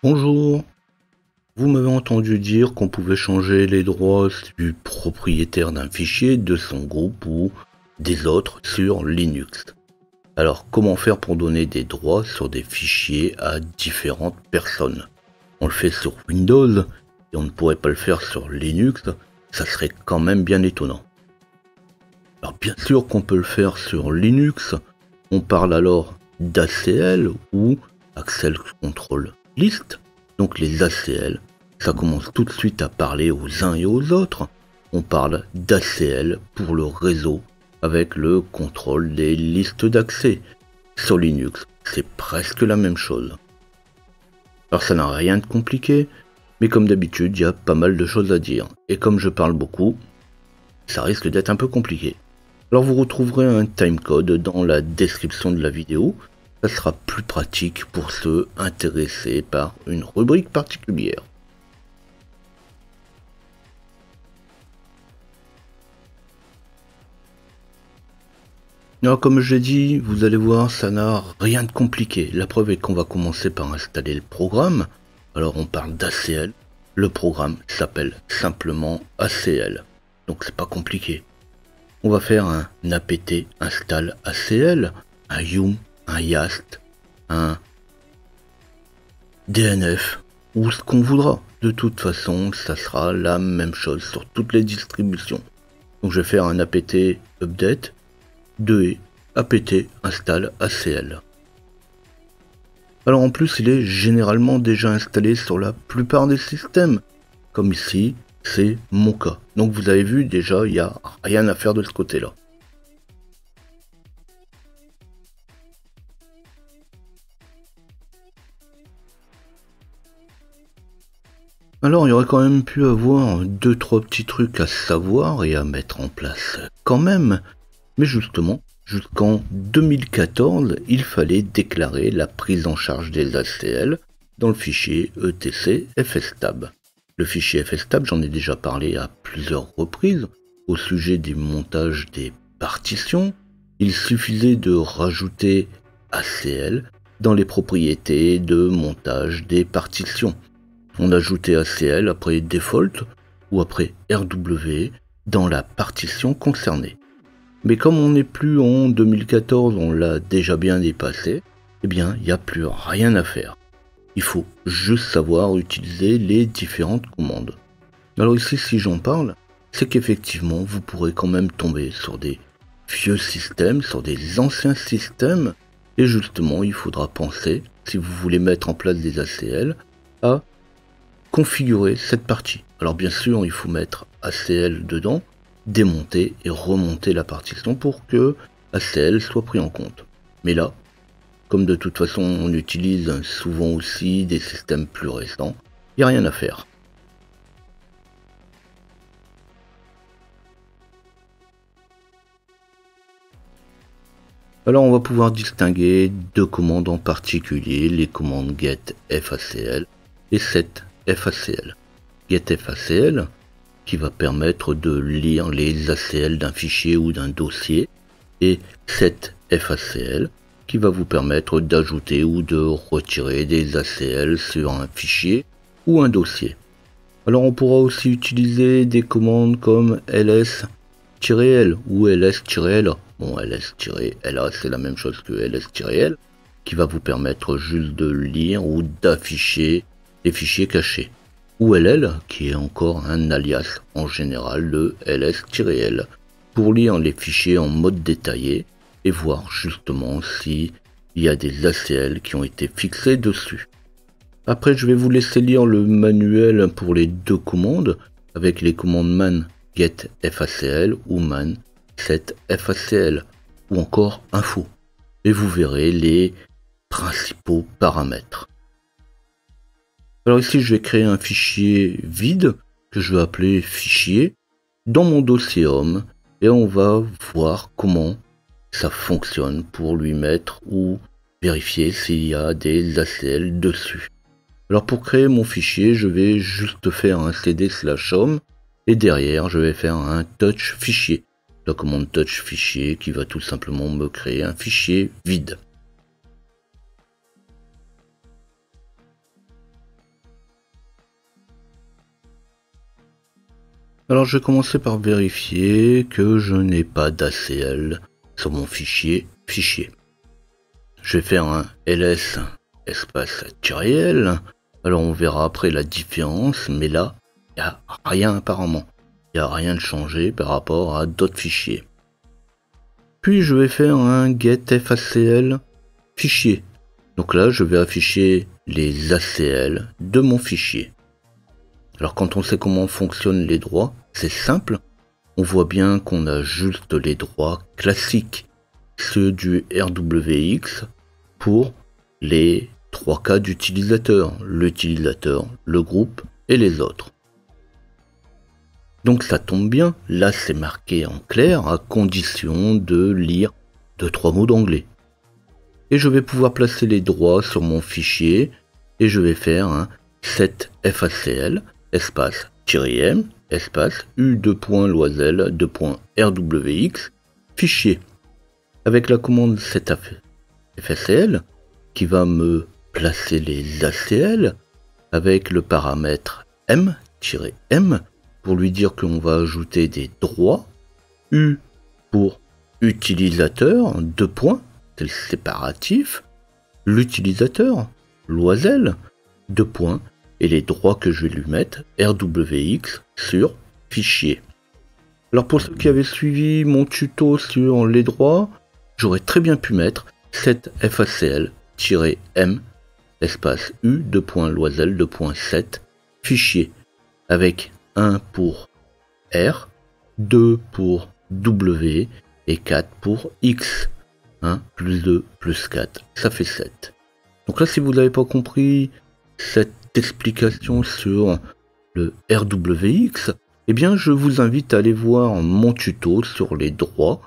Bonjour, vous m'avez entendu dire qu'on pouvait changer les droits du propriétaire d'un fichier, de son groupe ou des autres sur Linux. Alors comment faire pour donner des droits sur des fichiers à différentes personnes? On le fait sur Windows et on ne pourrait pas le faire sur Linux, ça serait quand même bien étonnant. Alors bien sûr qu'on peut le faire sur Linux, on parle alors d'ACL ou Access Control List. Donc les ACL, ça commence tout de suite à parler aux uns et aux autres. On parle d'ACL pour le réseau avec le contrôle des listes d'accès. Sur Linux, c'est presque la même chose. Alors ça n'a rien de compliqué, mais comme d'habitude, il y a pas mal de choses à dire. Et comme je parle beaucoup, ça risque d'être un peu compliqué. Alors vous retrouverez un timecode dans la description de la vidéo. Ça sera plus pratique pour ceux intéressés par une rubrique particulière. Alors comme je l'ai dit, vous allez voir, ça n'a rien de compliqué. La preuve est qu'on va commencer par installer le programme. Alors on parle d'ACL. Le programme s'appelle simplement ACL. Donc c'est pas compliqué. On va faire un apt install ACL, un yum, un yast, un DNF ou ce qu'on voudra. De toute façon, ça sera la même chose sur toutes les distributions. Donc je vais faire un apt update de apt install ACL. Alors en plus, il est généralement déjà installé sur la plupart des systèmes, comme ici, c'est mon cas. Donc vous avez vu, déjà, il n'y a rien à faire de ce côté-là. Alors il y aurait quand même pu avoir 2-3 petits trucs à savoir et à mettre en place quand même. Mais justement, jusqu'en 2014, il fallait déclarer la prise en charge des ACL dans le fichier etc fstab. Le fichier fstab, j'en ai déjà parlé à plusieurs reprises au sujet du montage des partitions. Il suffisait de rajouter ACL dans les propriétés de montage des partitions. On ajoutait ACL après default ou après RW dans la partition concernée. Mais comme on n'est plus en 2014, on l'a déjà bien dépassé, eh bien il n'y a plus rien à faire. Il faut juste savoir utiliser les différentes commandes. Alors ici, si j'en parle, c'est qu'effectivement, vous pourrez quand même tomber sur des vieux systèmes, sur des anciens systèmes, et justement, il faudra penser, si vous voulez mettre en place des ACL, à configurer cette partie. Alors bien sûr, il faut mettre ACL dedans, démonter et remonter la partition pour que ACL soit pris en compte. Mais là, comme de toute façon on utilise souvent aussi des systèmes plus récents, il n'y a rien à faire. Alors on va pouvoir distinguer deux commandes en particulier, les commandes getFACL et setFACL. GetFACL qui va permettre de lire les ACL d'un fichier ou d'un dossier et setFACL qui va vous permettre d'ajouter ou de retirer des ACL sur un fichier ou un dossier. Alors on pourra aussi utiliser des commandes comme ls-l ou ls-la. Bon, ls-la c'est la même chose que ls-l qui va vous permettre juste de lire ou d'afficher les fichiers cachés. Ou ll qui est encore un alias en général de ls-l pour lire les fichiers en mode détaillé et voir justement s'il y a des ACL qui ont été fixés dessus. Après, je vais vous laisser lire le manuel pour les deux commandes avec les commandes man getFACL ou man setFACL ou encore info. Et vous verrez les principaux paramètres. Alors ici, je vais créer un fichier vide que je vais appeler fichier dans mon dossier home et on va voir comment ça fonctionne pour lui mettre ou vérifier s'il y a des ACL dessus. Alors pour créer mon fichier, je vais juste faire un cd/home et derrière je vais faire un touch fichier. La commande touch fichier qui va tout simplement me créer un fichier vide. Alors je vais commencer par vérifier que je n'ai pas d'ACL sur mon fichier fichier. Je vais faire un ls espace -l. Alors on verra après la différence, mais là, il n'y a rien apparemment. Il n'y a rien de changé par rapport à d'autres fichiers. Puis je vais faire un getFACL fichier. Donc là, je vais afficher les ACL de mon fichier. Alors quand on sait comment fonctionnent les droits, c'est simple. On voit bien qu'on a juste les droits classiques, ceux du RWX pour les 3 cas d'utilisateur, l'utilisateur, le groupe et les autres. Donc ça tombe bien, là c'est marqué en clair à condition de lire 2-3 mots d'anglais. Et je vais pouvoir placer les droits sur mon fichier et je vais faire un set FACL espace -m espace u2.loisel2.rwx fichier avec la commande set FACL qui va me placer les ACL avec le paramètre m-m pour lui dire qu'on va ajouter des droits, U pour utilisateur, 2 points, c'est le séparatif, l'utilisateur, Loisel, 2 points, et les droits que je vais lui mettre, RWX sur fichier. Alors pour ceux qui avaient suivi mon tuto sur les droits, j'aurais très bien pu mettre set FACL-m espace u2.loisel2.set fichier avec 1 pour R, 2 pour W et 4 pour X. 1 plus 2 plus 4, ça fait 7. Donc là, si vous n'avez pas compris cette explication sur le RWX, eh bien je vous invite à aller voir mon tuto sur les droits,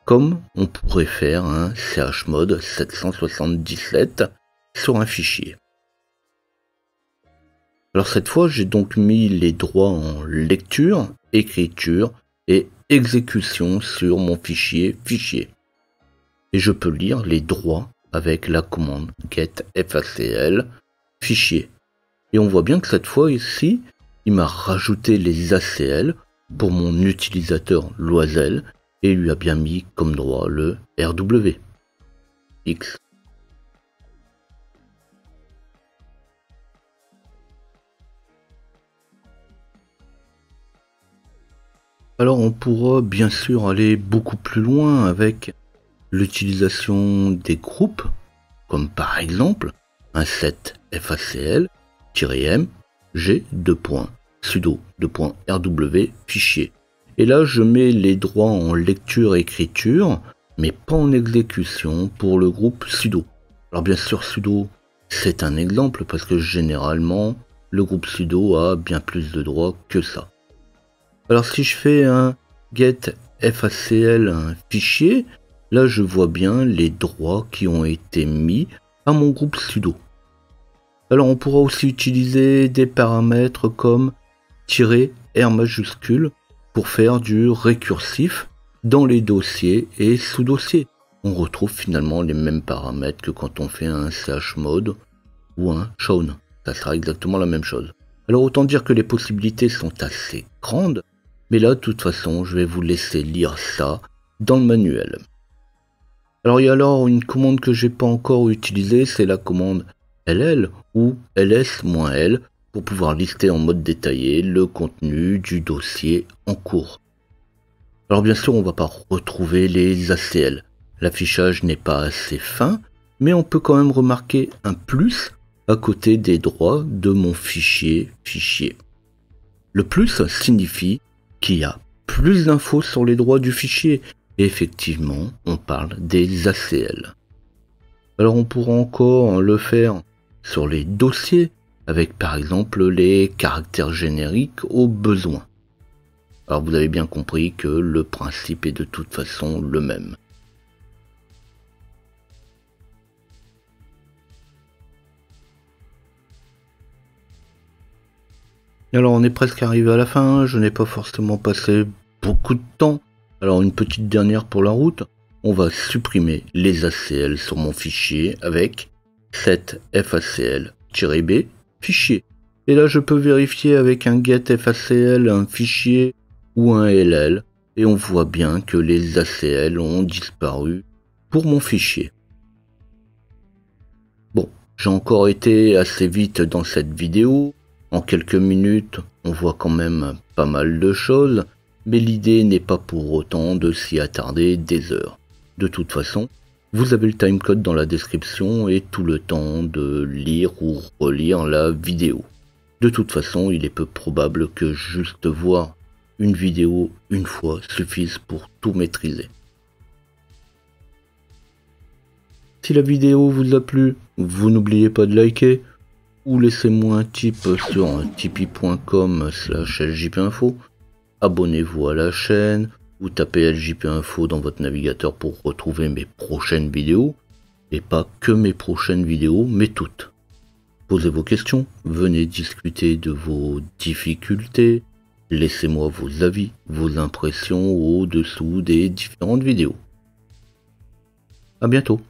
comme on pourrait faire un chmod 777 sur un fichier. Alors cette fois, j'ai donc mis les droits en lecture, écriture et exécution sur mon fichier fichier. Et je peux lire les droits avec la commande getFACL fichier. Et on voit bien que cette fois ici, il m'a rajouté les ACL pour mon utilisateur Loisel et il lui a bien mis comme droit le RWX. Alors on pourra bien sûr aller beaucoup plus loin avec l'utilisation des groupes, comme par exemple un set FACL-m g sudo .rw fichier. Et là je mets les droits en lecture et écriture, mais pas en exécution pour le groupe sudo. Alors bien sûr sudo c'est un exemple parce que généralement le groupe sudo a bien plus de droits que ça. Alors si je fais un getFACL un fichier, là je vois bien les droits qui ont été mis à mon groupe sudo. Alors on pourra aussi utiliser des paramètres comme -r majuscule pour faire du récursif dans les dossiers et sous-dossiers. On retrouve finalement les mêmes paramètres que quand on fait un chmod ou un chown. Ça sera exactement la même chose. Alors autant dire que les possibilités sont assez grandes, mais là de toute façon je vais vous laisser lire ça dans le manuel. Alors il y a alors une commande que j'ai pas encore utilisée, c'est la commande ll ou ls-l pour pouvoir lister en mode détaillé le contenu du dossier en cours. Alors bien sûr on va pas retrouver les ACL, l'affichage n'est pas assez fin, mais on peut quand même remarquer un plus à côté des droits de mon fichier fichier. Le plus signifie qu'il y a plus d'infos sur les droits du fichier. Et effectivement, on parle des ACL. Alors on pourra encore le faire sur les dossiers, avec par exemple les caractères génériques au besoin. Alors vous avez bien compris que le principe est de toute façon le même. Alors on est presque arrivé à la fin, je n'ai pas forcément passé beaucoup de temps. Alors une petite dernière pour la route, on va supprimer les ACL sur mon fichier avec set FACL-b fichier. Et là, je peux vérifier avec un getFACL un fichier ou un LL. Et on voit bien que les ACL ont disparu pour mon fichier. Bon, j'ai encore été assez vite dans cette vidéo. En quelques minutes, on voit quand même pas mal de choses. Mais l'idée n'est pas pour autant de s'y attarder des heures. De toute façon, vous avez le timecode dans la description et tout le temps de lire ou relire la vidéo. De toute façon, il est peu probable que juste voir une vidéo une fois suffise pour tout maîtriser. Si la vidéo vous a plu, vous n'oubliez pas de liker ou laissez-moi un tip sur tipeee.com/ljpinfo. Abonnez-vous à la chaîne ou tapez ljpinfo dans votre navigateur pour retrouver mes prochaines vidéos. Et pas que mes prochaines vidéos, mais toutes. Posez vos questions, venez discuter de vos difficultés, laissez-moi vos avis, vos impressions au-dessous des différentes vidéos. À bientôt.